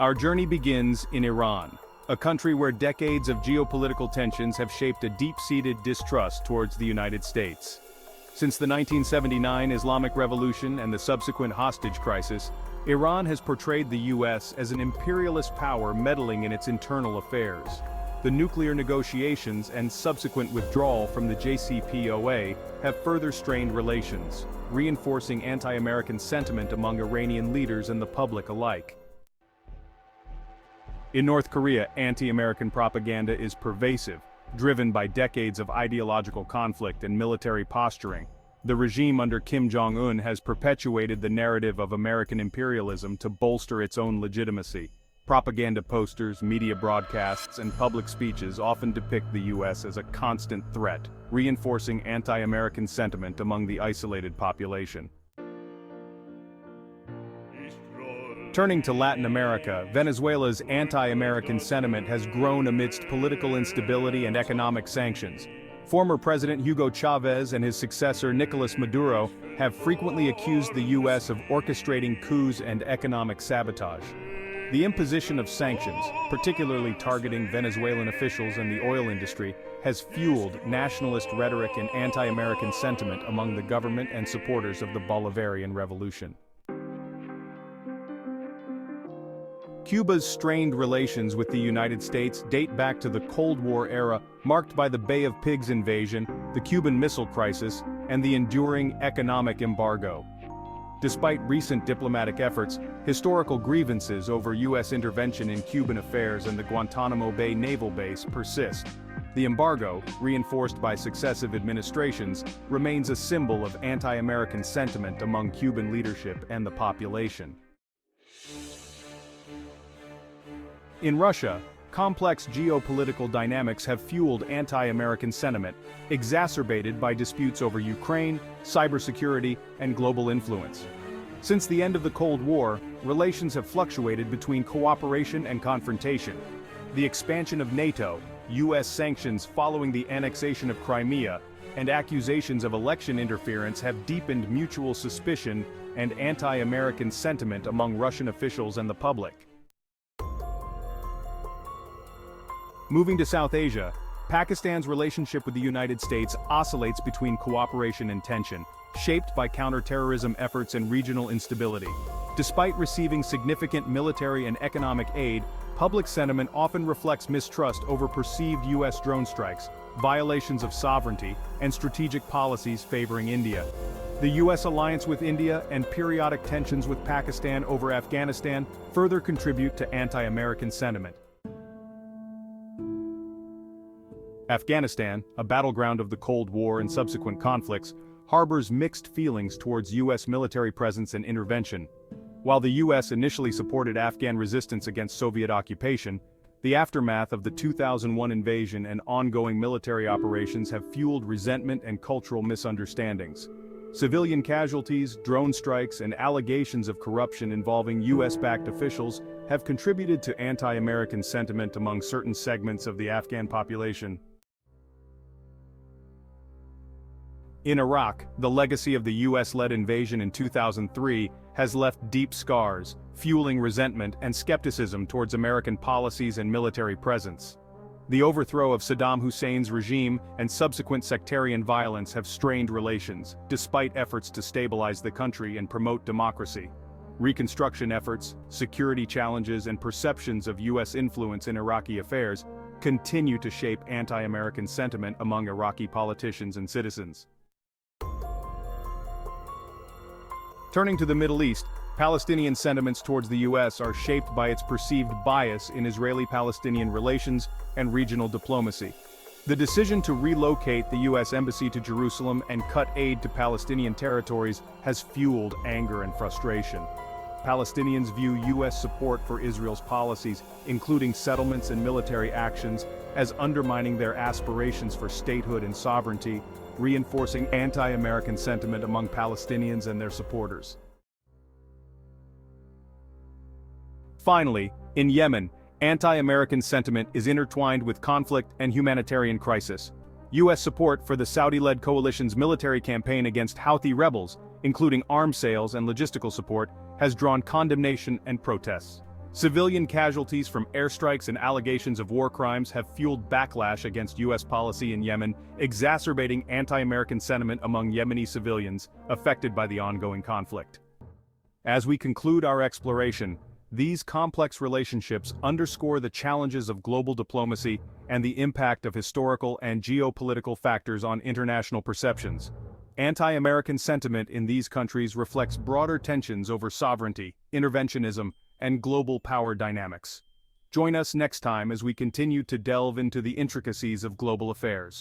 Our journey begins in Iran, a country where decades of geopolitical tensions have shaped a deep-seated distrust towards the United States. Since the 1979 Islamic Revolution and the subsequent hostage crisis, Iran has portrayed the U.S. as an imperialist power meddling in its internal affairs. The nuclear negotiations and subsequent withdrawal from the JCPOA have further strained relations, reinforcing anti-American sentiment among Iranian leaders and the public alike. In North Korea, anti-American propaganda is pervasive, driven by decades of ideological conflict and military posturing. The regime under Kim Jong-un has perpetuated the narrative of American imperialism to bolster its own legitimacy. Propaganda posters, media broadcasts, and public speeches often depict the U.S. as a constant threat, reinforcing anti-American sentiment among the isolated population. Turning to Latin America, Venezuela's anti-American sentiment has grown amidst political instability and economic sanctions. Former President Hugo Chavez and his successor Nicolas Maduro have frequently accused the U.S. of orchestrating coups and economic sabotage. The imposition of sanctions, particularly targeting Venezuelan officials and the oil industry, has fueled nationalist rhetoric and anti-American sentiment among the government and supporters of the Bolivarian Revolution. Cuba's strained relations with the United States date back to the Cold War era, marked by the Bay of Pigs invasion, the Cuban Missile Crisis, and the enduring economic embargo. Despite recent diplomatic efforts, historical grievances over U.S. intervention in Cuban affairs and the Guantanamo Bay naval base persist. The embargo, reinforced by successive administrations, remains a symbol of anti-American sentiment among Cuban leadership and the population. In Russia, complex geopolitical dynamics have fueled anti-American sentiment, exacerbated by disputes over Ukraine, cybersecurity, and global influence. Since the end of the Cold War, relations have fluctuated between cooperation and confrontation. The expansion of NATO, U.S. sanctions following the annexation of Crimea, and accusations of election interference have deepened mutual suspicion and anti-American sentiment among Russian officials and the public. Moving to South Asia, Pakistan's relationship with the United States oscillates between cooperation and tension, shaped by counter-terrorism efforts and regional instability. Despite receiving significant military and economic aid, public sentiment often reflects mistrust over perceived U.S. drone strikes, violations of sovereignty, and strategic policies favoring India. The U.S. alliance with India and periodic tensions with Pakistan over Afghanistan further contribute to anti-American sentiment. Afghanistan, a battleground of the Cold War and subsequent conflicts, harbors mixed feelings towards U.S. military presence and intervention. While the U.S. initially supported Afghan resistance against Soviet occupation, the aftermath of the 2001 invasion and ongoing military operations have fueled resentment and cultural misunderstandings. Civilian casualties, drone strikes, and allegations of corruption involving U.S.-backed officials have contributed to anti-American sentiment among certain segments of the Afghan population. In Iraq, the legacy of the U.S.-led invasion in 2003 has left deep scars, fueling resentment and skepticism towards American policies and military presence. The overthrow of Saddam Hussein's regime and subsequent sectarian violence have strained relations, despite efforts to stabilize the country and promote democracy. Reconstruction efforts, security challenges, and perceptions of U.S. influence in Iraqi affairs continue to shape anti-American sentiment among Iraqi politicians and citizens. Turning to the Middle East, Palestinian sentiments towards the U.S. are shaped by its perceived bias in Israeli-Palestinian relations and regional diplomacy. The decision to relocate the U.S. Embassy to Jerusalem and cut aid to Palestinian territories has fueled anger and frustration. Palestinians view U.S. support for Israel's policies, including settlements and military actions, as undermining their aspirations for statehood and sovereignty, reinforcing anti-American sentiment among Palestinians and their supporters. Finally, in Yemen, anti-American sentiment is intertwined with conflict and humanitarian crisis. U.S. support for the Saudi-led coalition's military campaign against Houthi rebels, including arms sales and logistical support, has drawn condemnation and protests. Civilian casualties from airstrikes and allegations of war crimes have fueled backlash against U.S. policy in Yemen, exacerbating anti-American sentiment among Yemeni civilians affected by the ongoing conflict. As we conclude our exploration, these complex relationships underscore the challenges of global diplomacy and the impact of historical and geopolitical factors on international perceptions. Anti-American sentiment in these countries reflects broader tensions over sovereignty, interventionism, and global power dynamics. Join us next time as we continue to delve into the intricacies of global affairs.